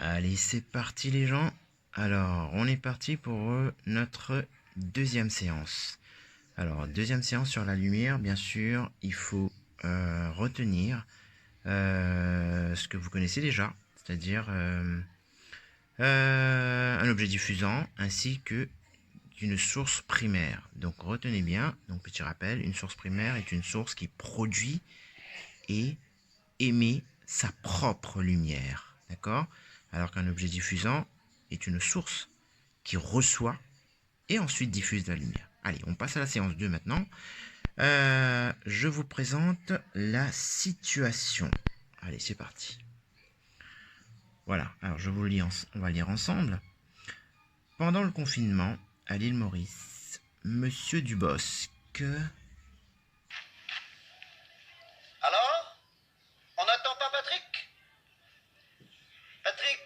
Allez, c'est parti les gens. Alors, on est parti pour notre deuxième séance. Alors, deuxième séance sur la lumière, bien sûr, il faut retenir ce que vous connaissez déjà, c'est-à-dire un objet diffusant ainsi que d'une source primaire. Donc, retenez bien, donc petit rappel, une source primaire est une source qui produit et émet sa propre lumière, d'accord? Alors qu'un objet diffusant est une source qui reçoit et ensuite diffuse de la lumière. Allez, on passe à la séance 2 maintenant. Je vous présente la situation. Allez, c'est parti. Voilà, alors je vous le lis, on va lire ensemble. Pendant le confinement, à l'île Maurice, Monsieur Dubosc... Alors? On n'attend pas Patrick? Patrick?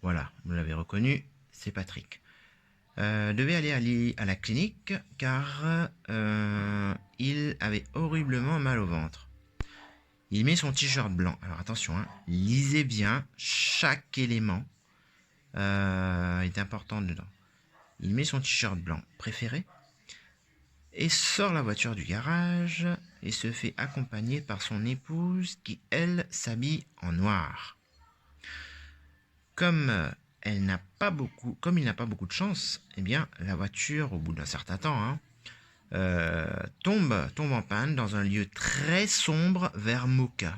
Voilà, vous l'avez reconnu, c'est Patrick. Devait aller à la clinique car il avait horriblement mal au ventre. Il met son t-shirt blanc. Alors attention, hein, lisez bien chaque élément est important dedans. Il met son t-shirt blanc préféré et sort la voiture du garage et se fait accompagner par son épouse qui, elle, s'habille en noir. Comme il n'a pas beaucoup de chance, eh bien la voiture, au bout d'un certain temps, hein, tombe en panne dans un lieu très sombre vers Moka.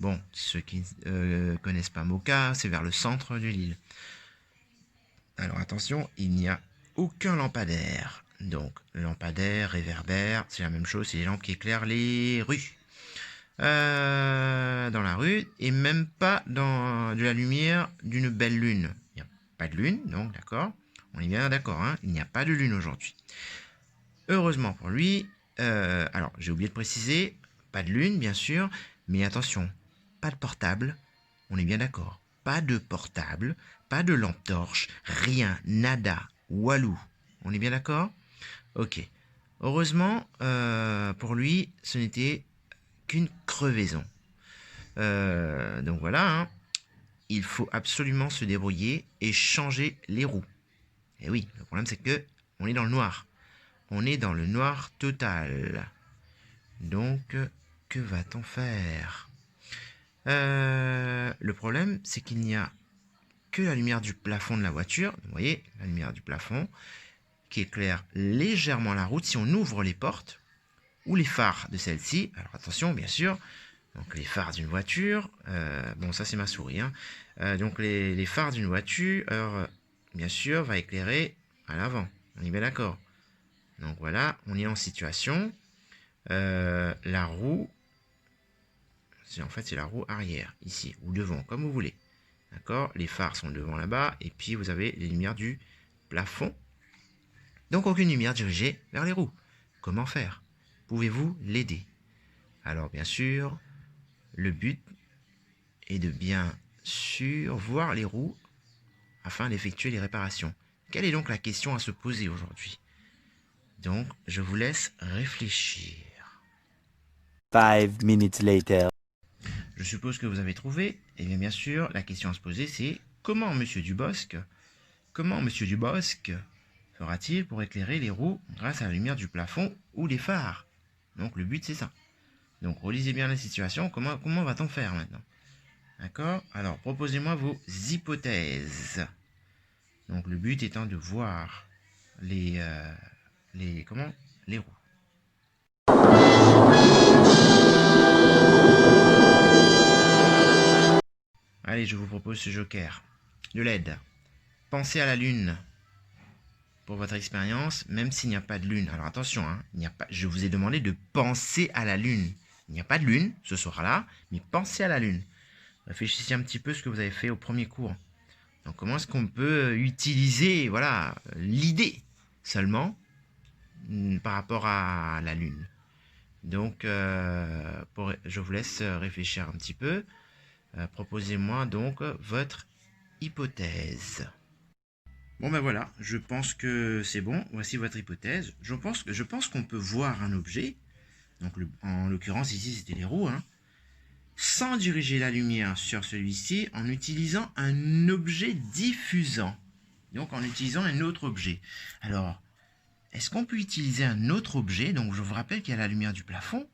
Bon, ceux qui ne connaissent pas Moka, c'est vers le centre de l'île. Alors attention, il n'y a aucun lampadaire. Donc lampadaire, réverbère, c'est la même chose, c'est les lampes qui éclairent les rues. Dans la rue, et même pas dans de la lumière d'une belle lune. Il n'y a pas de lune, donc d'accord. On est bien d'accord, hein, il n'y a pas de lune aujourd'hui. Heureusement pour lui, alors j'ai oublié de préciser, pas de lune bien sûr, mais attention, pas de portable, on est bien d'accord. Pas de portable, pas de lampe torche, rien, nada, walou. On est bien d'accord? Ok. Heureusement, pour lui, ce n'était qu'une crevaison. Donc voilà, hein, il faut absolument se débrouiller et changer les roues. Et oui, le problème c'est que on est dans le noir. On est dans le noir total. Donc, que va-t-on faire? Le problème, c'est qu'il n'y a que la lumière du plafond de la voiture. Vous voyez, la lumière du plafond qui éclaire légèrement la route si on ouvre les portes ou les phares de celle-ci. Alors attention, bien sûr. Donc les phares d'une voiture. Bon, ça c'est ma souris. Hein. Donc les phares d'une voiture, bien sûr, va éclairer à l'avant. On est bien d'accord. Donc voilà, on est en situation. La roue, en fait c'est la roue arrière, ici, ou devant, comme vous voulez. D'accord? Les phares sont devant là-bas, et puis vous avez les lumières du plafond. Donc aucune lumière dirigée vers les roues. Comment faire? Pouvez-vous l'aider? Alors bien sûr, le but est de bien sûr voir les roues afin d'effectuer les réparations. Quelle est donc la question à se poser aujourd'hui? Donc je vous laisse réfléchir. 5 minutes later. Je suppose que vous avez trouvé. Et bien sûr, la question à se poser c'est comment Monsieur Dubosc fera-t-il pour éclairer les roues grâce à la lumière du plafond ou des phares? Donc le but c'est ça. Donc relisez bien la situation, comment va-t-on faire maintenant? D'accord? Alors proposez-moi vos hypothèses. Donc le but étant de voir les roues. Allez, je vous propose ce joker. De l'aide. Pensez à la lune. Pour votre expérience, même s'il n'y a pas de lune. Alors attention, hein, je vous ai demandé de penser à la lune. Il n'y a pas de lune ce soir-là, mais pensez à la lune. Réfléchissez un petit peu à ce que vous avez fait au premier cours. Donc comment est-ce qu'on peut utiliser l'idée seulement par rapport à la lune. Donc je vous laisse réfléchir un petit peu. Proposez-moi donc votre hypothèse. Bon ben voilà, je pense que c'est bon. Voici votre hypothèse. Je pense qu'on peut voir un objet. Donc en l'occurrence ici c'était les roues. Hein, sans diriger la lumière sur celui-ci en utilisant un objet diffusant. Donc en utilisant un autre objet. Alors, est-ce qu'on peut utiliser un autre objet? Donc je vous rappelle qu'il y a la lumière du plafond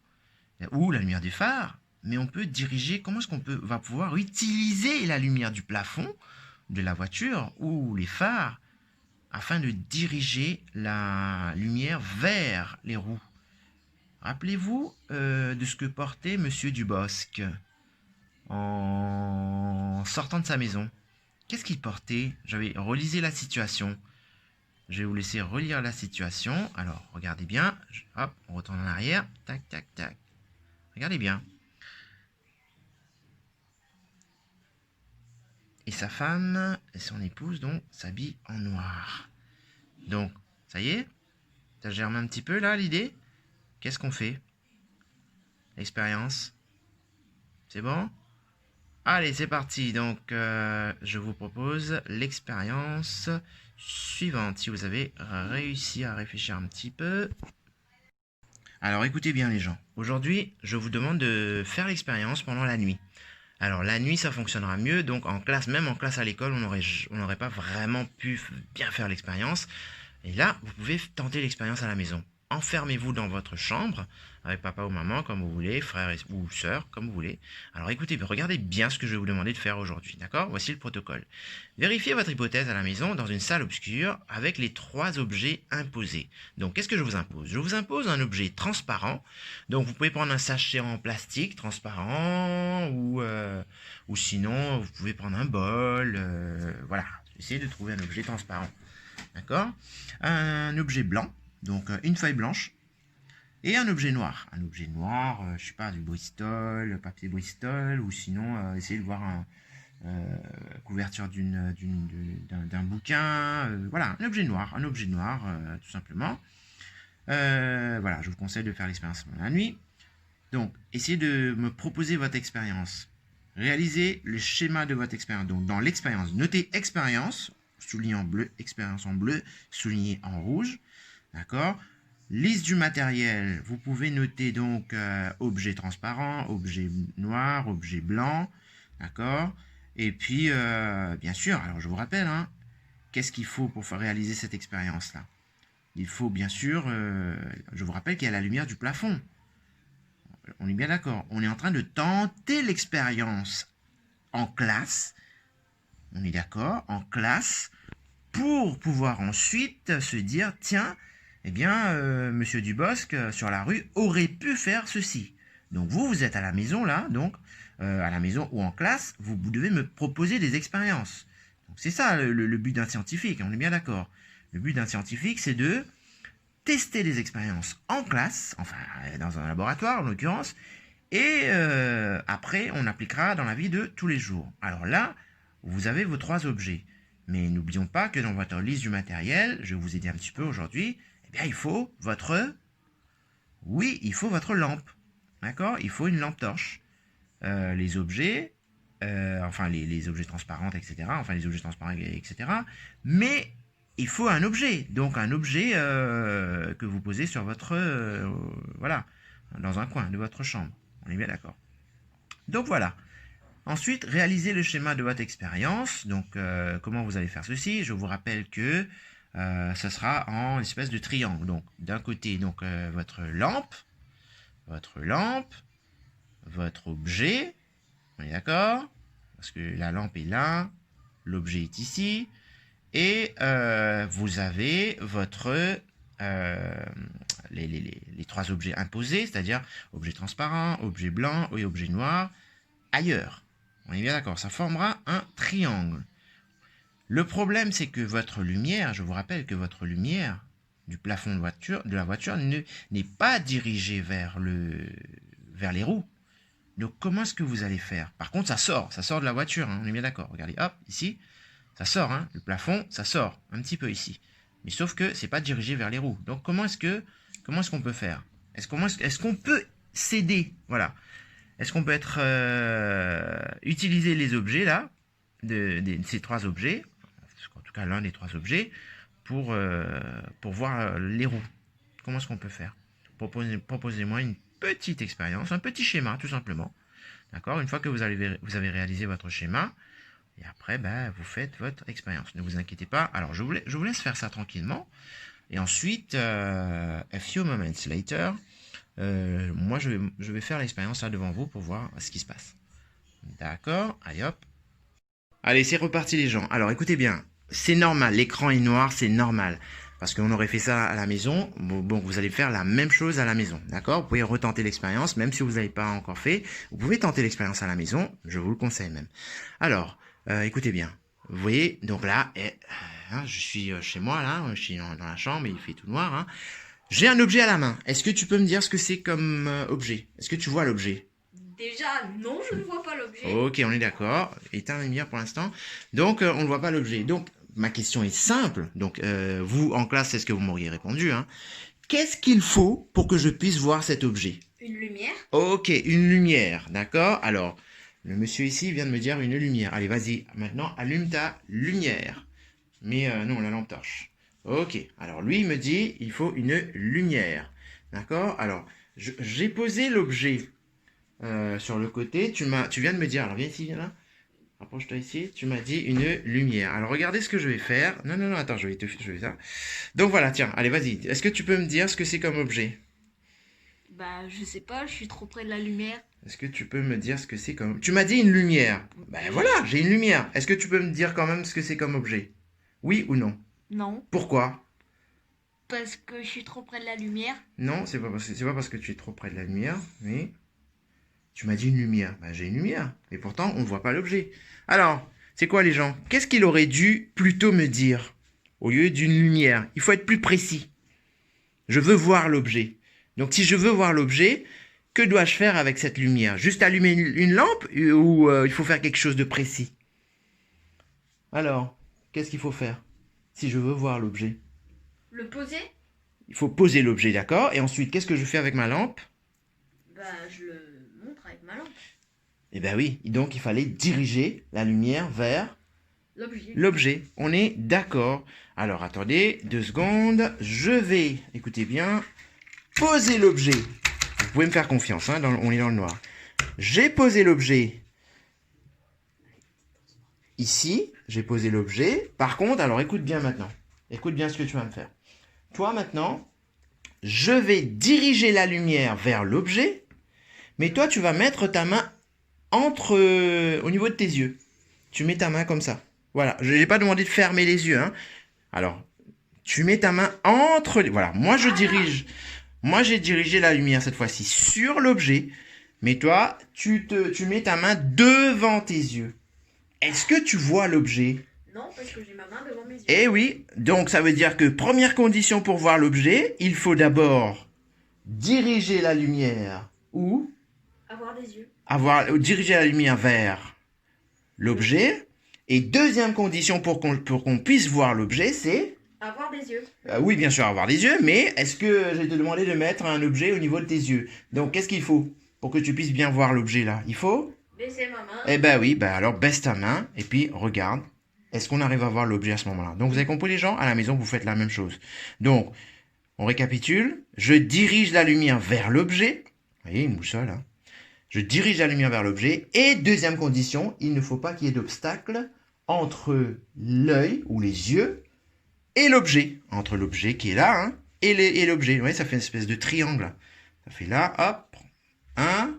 ou la lumière du phare, mais on peut diriger, comment est-ce qu'on va pouvoir utiliser la lumière du plafond de la voiture ou les phares afin de diriger la lumière vers les roues? Rappelez-vous de ce que portait Monsieur Dubosc en sortant de sa maison. Qu'est-ce qu'il portait? Relisez la situation. Je vais vous laisser relire la situation. Alors, regardez bien. Hop, on retourne en arrière. Tac, tac, tac. Regardez bien. Et sa femme et son épouse, donc, s'habillent en noir. Donc, ça y est? Ça germe un petit peu, là, l'idée? Qu'est-ce qu'on fait? L'expérience? C'est bon? Allez, c'est parti. Donc, je vous propose l'expérience suivante. Si vous avez réussi à réfléchir un petit peu. Alors, écoutez bien les gens. Aujourd'hui, je vous demande de faire l'expérience pendant la nuit. Alors, la nuit, ça fonctionnera mieux. Donc, en classe, même en classe à l'école, on n'aurait pas vraiment pu bien faire l'expérience. Et là, vous pouvez tenter l'expérience à la maison. Enfermez-vous dans votre chambre, avec papa ou maman, comme vous voulez, frère ou sœur, comme vous voulez. Alors écoutez, regardez bien ce que je vais vous demander de faire aujourd'hui, d'accord? Voici le protocole. Vérifiez votre hypothèse à la maison dans une salle obscure avec les 3 objets imposés. Donc, qu'est-ce que je vous impose? Je vous impose un objet transparent. Donc, vous pouvez prendre un sachet en plastique transparent ou sinon, vous pouvez prendre un bol. Voilà, essayez de trouver un objet transparent. D'accord? Un objet blanc, donc une feuille blanche, et un objet noir. Un objet noir, je sais pas, du Bristol, papier Bristol, ou sinon, essayez de voir couverture d'un bouquin. Voilà, un objet noir, tout simplement. Voilà, je vous conseille de faire l'expérience pendant la nuit. Donc, essayez de me proposer votre expérience. Réalisez le schéma de votre expérience. Donc, dans l'expérience, notez expérience, souligné en bleu, expérience en bleu, souligné en rouge. D'accord? Liste du matériel, vous pouvez noter donc objet transparent, objet noir, objet blanc. D'accord? Et puis, bien sûr, alors je vous rappelle, hein, qu'est-ce qu'il faut pour faire réaliser cette expérience-là? Il faut bien sûr, je vous rappelle qu'il y a la lumière du plafond. On est bien d'accord. On est en train de tenter l'expérience en classe. On est d'accord, en classe, pour pouvoir ensuite se dire, tiens, eh bien, Monsieur Dubosc, sur la rue, aurait pu faire ceci. Donc vous êtes à la maison là, donc à la maison ou en classe, vous devez me proposer des expériences. Donc c'est ça le but d'un scientifique, on est bien d'accord. Le but d'un scientifique, c'est de tester les expériences en classe, enfin dans un laboratoire en l'occurrence, et après on appliquera dans la vie de tous les jours. Alors là, vous avez vos 3 objets. Mais n'oublions pas que dans votre liste du matériel, je vous ai dit un petit peu aujourd'hui, eh bien il faut votre... Oui, il faut votre lampe. D'accord? Il faut une lampe torche. Les objets, enfin les objets transparents, etc. Enfin les objets transparents, etc. Mais il faut un objet. Donc un objet que vous posez sur votre... voilà, dans un coin de votre chambre. On est bien d'accord. Donc voilà. Ensuite, réalisez le schéma de votre expérience. Donc, comment vous allez faire ceci? Je vous rappelle que ce sera en espèce de triangle. Donc, d'un côté, donc votre lampe, votre objet. On est d'accord? Parce que la lampe est là, l'objet est ici, et vous avez votre les 3 objets imposés, c'est-à-dire objet transparent, objet blanc et objet noir ailleurs. On est bien d'accord, ça formera un triangle. Le problème, c'est que votre lumière, je vous rappelle que votre lumière du plafond de la voiture n'est pas dirigée vers les roues. Donc, comment est-ce que vous allez faire? Par contre, ça sort de la voiture, hein, on est bien d'accord. Regardez, hop, ici, ça sort, hein, le plafond, ça sort un petit peu ici. Mais sauf que c'est pas dirigé vers les roues. Donc, comment est-ce qu'on peut faire? Est-ce qu'on peut s'aider? Voilà. Est-ce qu'on peut utiliser les objets là, ces 3 objets, en tout cas l'un des 3 objets, pour voir les roues? Comment est-ce qu'on peut faire? Proposez-moi une petite expérience, un petit schéma tout simplement, D'accord? Une fois que vous avez réalisé votre schéma, et après, bah, vous faites votre expérience. Ne vous inquiétez pas. Alors, je vous laisse faire ça tranquillement. Et ensuite, a few moments later, moi, je vais faire l'expérience là devant vous pour voir ce qui se passe. D'accord? Allez, hop. Allez, c'est reparti les gens. Alors, écoutez bien. C'est normal. L'écran est noir, c'est normal. Parce qu'on aurait fait ça à la maison. Bon, vous allez faire la même chose à la maison. D'accord? Vous pouvez retenter l'expérience, même si vous n'avez pas encore fait. Vous pouvez tenter l'expérience à la maison. Je vous le conseille même. Alors, écoutez bien. Vous voyez, donc là, je suis chez moi, là. Je suis dans la chambre, il fait tout noir. Hein. J'ai un objet à la main. Est-ce que tu peux me dire ce que c'est comme objet? Est-ce que tu vois l'objet? Déjà, non, je ne vois pas l'objet. Ok, on est d'accord. Éteins la lumière pour l'instant. Donc, on ne voit pas l'objet. Donc, ma question est simple. Donc, vous, en classe, c'est ce que vous m'auriez répondu. Hein. Qu'est-ce qu'il faut pour que je puisse voir cet objet? Une lumière. Ok, une lumière. D'accord. Alors, le monsieur ici vient de me dire une lumière. Allez, vas-y. Maintenant, allume ta lumière. Mais non, la lampe torche. Ok. Alors, lui, il me dit, il faut une lumière. D'accord. Alors, j'ai posé l'objet sur le côté. Tu viens de me dire, alors viens ici, viens là. Rapproche-toi ici. Tu m'as dit une lumière. Alors regardez ce que je vais faire. Non, non, non, attends, je vais ça. Donc voilà, tiens, allez, vas-y. Est-ce que tu peux me dire ce que c'est comme objet? Bah, je sais pas, je suis trop près de la lumière. Est-ce que tu peux me dire ce que c'est comme... Tu m'as dit une lumière. Ben voilà, j'ai une lumière. Est-ce que tu peux me dire quand même ce que c'est comme objet? Oui ou non? Non, Pourquoi? parce que je suis trop près de la lumière. Non, c'est pas parce que tu es trop près de la lumière, mais... Tu m'as dit une lumière. Ben, j'ai une lumière. Et pourtant, on ne voit pas l'objet. Alors, c'est quoi les gens? Qu'est-ce qu'il aurait dû plutôt me dire? Au lieu d'une lumière. Il faut être plus précis. Je veux voir l'objet. Donc si je veux voir l'objet, que dois-je faire avec cette lumière? Juste allumer une lampe ou il faut faire quelque chose de précis? Alors, qu'est-ce qu'il faut faire si je veux voir l'objet? Le poser? Il faut poser l'objet, d'accord? Et ensuite, qu'est-ce que je fais avec ma lampe? Bah, je le montre avec ma lampe. Eh bien oui, donc il fallait diriger la lumière vers L'objet. l'objet. On est d'accord. Alors attendez, 2 secondes. Je vais, écoutez bien, poser l'objet. Vous pouvez me faire confiance, hein, on est dans le noir. J'ai posé l'objet ici. J'ai posé l'objet. Par contre, alors écoute bien maintenant. Écoute bien ce que tu vas me faire. Toi maintenant, je vais diriger la lumière vers l'objet. Mais toi, tu vas mettre ta main au niveau de tes yeux. Tu mets ta main comme ça. Voilà, je n'ai pas demandé de fermer les yeux. Hein. Alors, tu mets ta main entre les... Voilà, moi j'ai dirigé la lumière cette fois-ci sur l'objet. Mais toi, tu mets ta main devant tes yeux. Est-ce que tu vois l'objet? Non, parce que j'ai ma main devant mes yeux. Eh oui, donc ça veut dire que première condition pour voir l'objet, il faut d'abord diriger la lumière où? Avoir des yeux. Diriger la lumière vers l'objet. Et deuxième condition pour qu'on puisse voir l'objet, c'est... Avoir des yeux. Oui, bien sûr, avoir des yeux, mais est-ce que j'ai te demandé de mettre un objet au niveau de tes yeux? Donc, qu'est-ce qu'il faut pour que tu puisses bien voir l'objet là? Il faut? Baisser ma main. Eh ben oui, ben alors baisse ta main et puis regarde. Est-ce qu'on arrive à voir l'objet à ce moment-là? Donc, vous avez compris les gens? À la maison, vous faites la même chose. Donc, on récapitule. Je dirige la lumière vers l'objet. Vous voyez, une boussole, hein? Je dirige la lumière vers l'objet. Et deuxième condition, il ne faut pas qu'il y ait d'obstacle entre l'œil ou les yeux et l'objet. Entre l'objet qui est là hein, et l'objet. Vous voyez, ça fait une espèce de triangle. Ça fait là, hop, 1,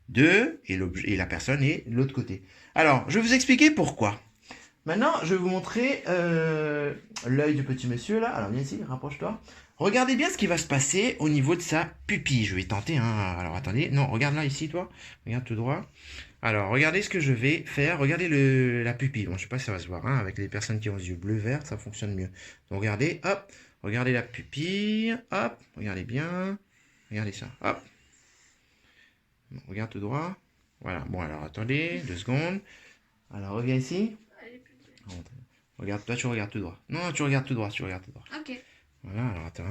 2, et la personne est de l'autre côté. Alors, je vais vous expliquer pourquoi. Maintenant, je vais vous montrer l'œil du petit monsieur là. Alors, viens ici, rapproche-toi. Regardez bien ce qui va se passer au niveau de sa pupille. Je vais tenter, hein. Alors, attendez. Non, regarde là, ici, toi. Regarde tout droit. Alors, regardez ce que je vais faire. Regardez la pupille. Bon, je sais pas si ça va se voir, hein. Avec les personnes qui ont les yeux bleu-vert, ça fonctionne mieux. Donc, regardez, hop. Regardez la pupille. Hop. Regardez bien. Regardez ça. Hop. Bon, regarde tout droit. Voilà. Bon, alors, attendez. 2 secondes. Alors, reviens ici. Regarde, toi, tu regardes tout droit. Non, tu regardes tout droit, tu regardes tout droit. Ok. Voilà, alors attends.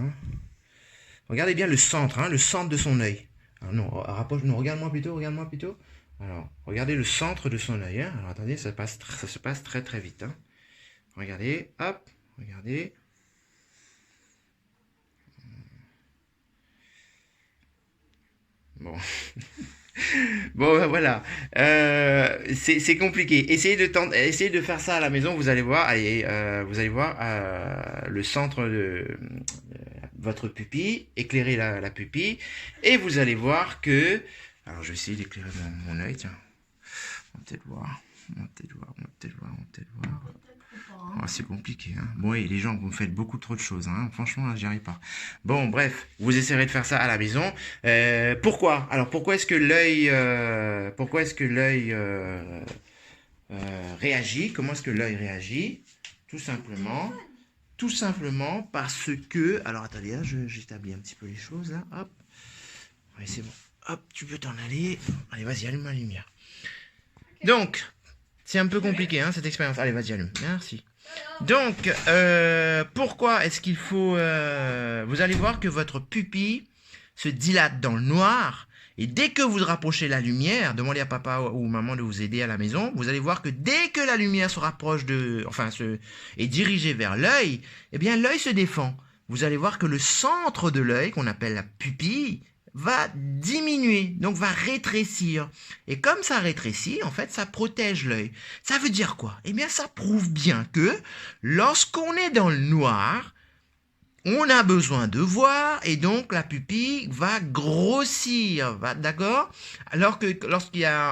Regardez bien le centre, hein, le centre de son œil. Alors non, rapproche, non, regarde-moi plutôt, regarde-moi plutôt. Alors, regardez le centre de son œil. Hein. Alors attendez, ça se passe très très vite. Hein. Regardez, hop, regardez. Bon. Bon, ben voilà. C'est compliqué. Essayez de faire ça à la maison. Vous allez voir. Allez, vous allez voir le centre de votre pupille, éclairer la pupille, et vous allez voir que. Alors, je vais essayer d'éclairer mon œil. Tiens, on va peut-être voir. On va peut-être voir. On va peut-être voir. On va peut-être voir. Oh, c'est compliqué, hein. Bon, et les gens, vous me faites beaucoup trop de choses, hein. Franchement, là, j'y arrive pas. Bon, bref, vous essayerez de faire ça à la maison. Pourquoi? Alors, pourquoi est-ce que l'œil réagit? Comment est-ce que l'œil réagit? Tout simplement, parce que. Alors, attendez, hein, j'établis un petit peu les choses là. Hop, allez, c'est bon. Hop, tu peux t'en aller. Allez, vas-y, allume la lumière. Donc, c'est un peu compliqué, hein, cette expérience. Allez, vas-y, allume. Merci. Donc, pourquoi est-ce qu'il faut... vous allez voir que votre pupille se dilate dans le noir. Et dès que vous rapprochez la lumière, demandez à papa ou maman de vous aider à la maison, vous allez voir que dès que la lumière se rapproche est dirigée vers l'œil, eh bien l'œil se défend. Vous allez voir que le centre de l'œil, qu'on appelle la pupille, va diminuer, donc va rétrécir. Et comme ça rétrécit, en fait, ça protège l'œil. Ça veut dire quoi? Eh bien, ça prouve bien que lorsqu'on est dans le noir, on a besoin de voir et donc la pupille va grossir, d'accord? Alors que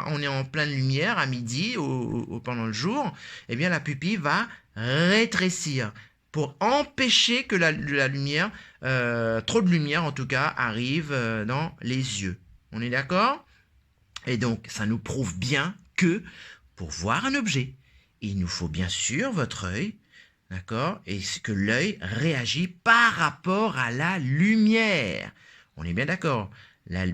on est en pleine lumière à midi ou pendant le jour, eh bien la pupille va rétrécir pour empêcher que la lumière, trop de lumière en tout cas, arrive dans les yeux. On est d'accord? Et donc ça nous prouve bien que pour voir un objet, il nous faut bien sûr votre œil. D'accord? Et que l'œil réagit par rapport à la lumière. On est bien d'accord?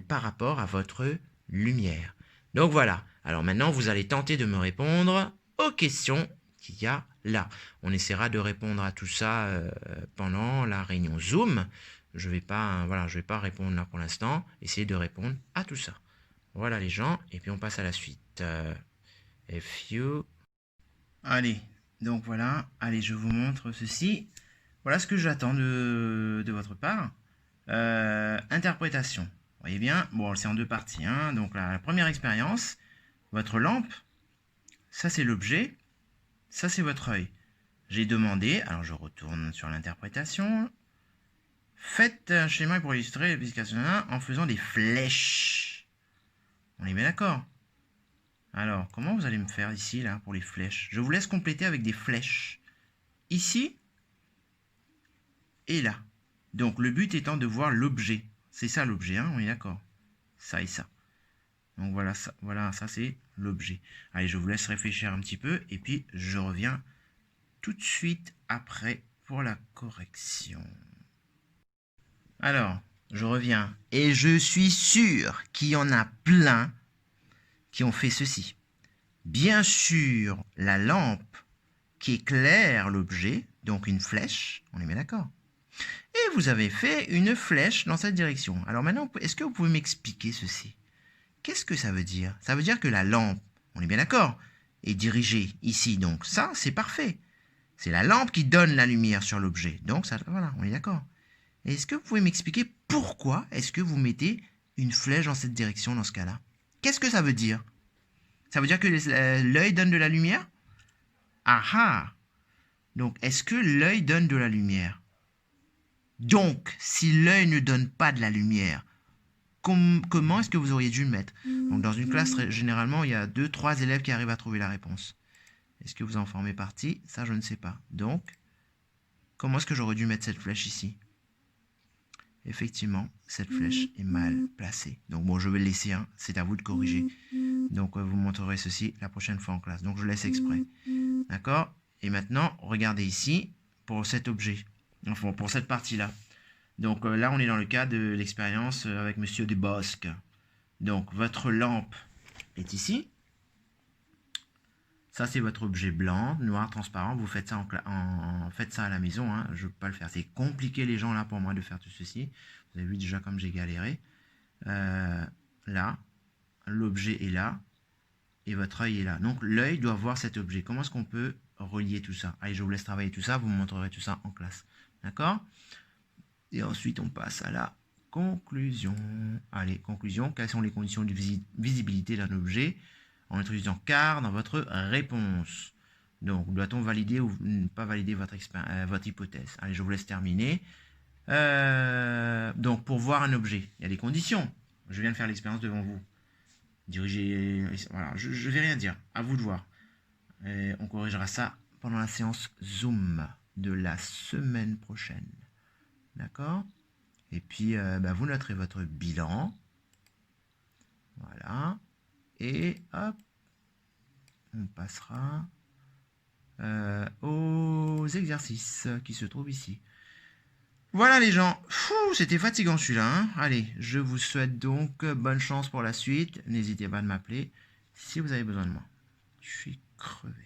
Par rapport à votre lumière. Donc voilà. Alors maintenant, vous allez tenter de me répondre aux questions qu'il y a là. On essaiera de répondre à tout ça pendant la réunion Zoom. Je vais pas répondre là pour l'instant. Essayez de répondre à tout ça. Voilà les gens. Et puis on passe à la suite. Allez. Donc voilà, allez, je vous montre ceci. Voilà ce que j'attends de votre part. Interprétation. Vous voyez bien, bon, c'est en deux parties, hein. Donc la première expérience, votre lampe, ça c'est l'objet, ça c'est votre œil. J'ai demandé, alors je retourne sur l'interprétation. Faites un schéma pour illustrer l'application en faisant des flèches. On est bien d'accord? Alors, comment vous allez me faire ici, là, pour les flèches? Je vous laisse compléter avec des flèches. Ici et là. Donc, le but étant de voir l'objet. C'est ça l'objet, hein, on est d'accord? Ça et ça. Donc, voilà, ça c'est l'objet. Allez, je vous laisse réfléchir un petit peu et puis je reviens tout de suite après pour la correction. Alors, je reviens. Et je suis sûr qu'il y en a plein qui ont fait ceci. Bien sûr, la lampe qui éclaire l'objet, donc une flèche, on est bien d'accord. Et vous avez fait une flèche dans cette direction. Alors maintenant, est-ce que vous pouvez m'expliquer ceci? Qu'est-ce que ça veut dire? Ça veut dire que la lampe, on est bien d'accord, est dirigée ici. Donc ça, c'est parfait. C'est la lampe qui donne la lumière sur l'objet. Donc ça, voilà, on est d'accord. Est-ce que vous pouvez m'expliquer pourquoi est-ce que vous mettez une flèche dans cette direction dans ce cas-là? Qu'est-ce que ça veut dire? Ça veut dire que l'œil donne de la lumière? Ah ah! Donc, est-ce que l'œil donne de la lumière? Donc, si l'œil ne donne pas de la lumière, comment est-ce que vous auriez dû le mettre? Donc, dans une classe, généralement, il y a 2-3 élèves qui arrivent à trouver la réponse. Est-ce que vous en formez partie? Ça, je ne sais pas. Donc, comment est-ce que j'aurais dû mettre cette flèche ici? Effectivement, cette flèche est mal placée. Donc, bon, je vais le laisser, hein. C'est à vous de corriger. Donc, vous montrerez ceci la prochaine fois en classe. Donc, je laisse exprès. D'accord? Et maintenant, regardez ici pour cet objet. Enfin, pour cette partie-là. Donc, là, on est dans le cas de l'expérience avec Monsieur Dubosc. Donc, votre lampe est ici. Ça, c'est votre objet blanc, noir, transparent. Vous faites ça, faites ça à la maison. Hein. Je ne peux pas le faire. C'est compliqué, les gens, là, pour moi, de faire tout ceci. Vous avez vu déjà comme j'ai galéré. Là, l'objet est là. Et votre œil est là. Donc, l'œil doit voir cet objet. Comment est-ce qu'on peut relier tout ça? Allez, je vous laisse travailler tout ça. Vous me montrerez tout ça en classe. D'accord? Et ensuite, on passe à la conclusion. Allez, conclusion. Quelles sont les conditions de visibilité d'un objet en introduisant car dans votre réponse? Donc, doit-on valider ou ne pas valider votre hypothèse? Allez, je vous laisse terminer. Donc, pour voir un objet, il y a des conditions. Je viens de faire l'expérience devant vous. Diriger, voilà, je ne vais rien dire. À vous de voir. Et on corrigera ça pendant la séance Zoom de la semaine prochaine. D'accord? Et puis, vous noterez votre bilan. Voilà. Et hop, on passera aux exercices qui se trouvent ici. Voilà les gens, c'était fatigant celui-là. Hein. Allez, je vous souhaite donc bonne chance pour la suite. N'hésitez pas à m'appeler si vous avez besoin de moi. Je suis crevé.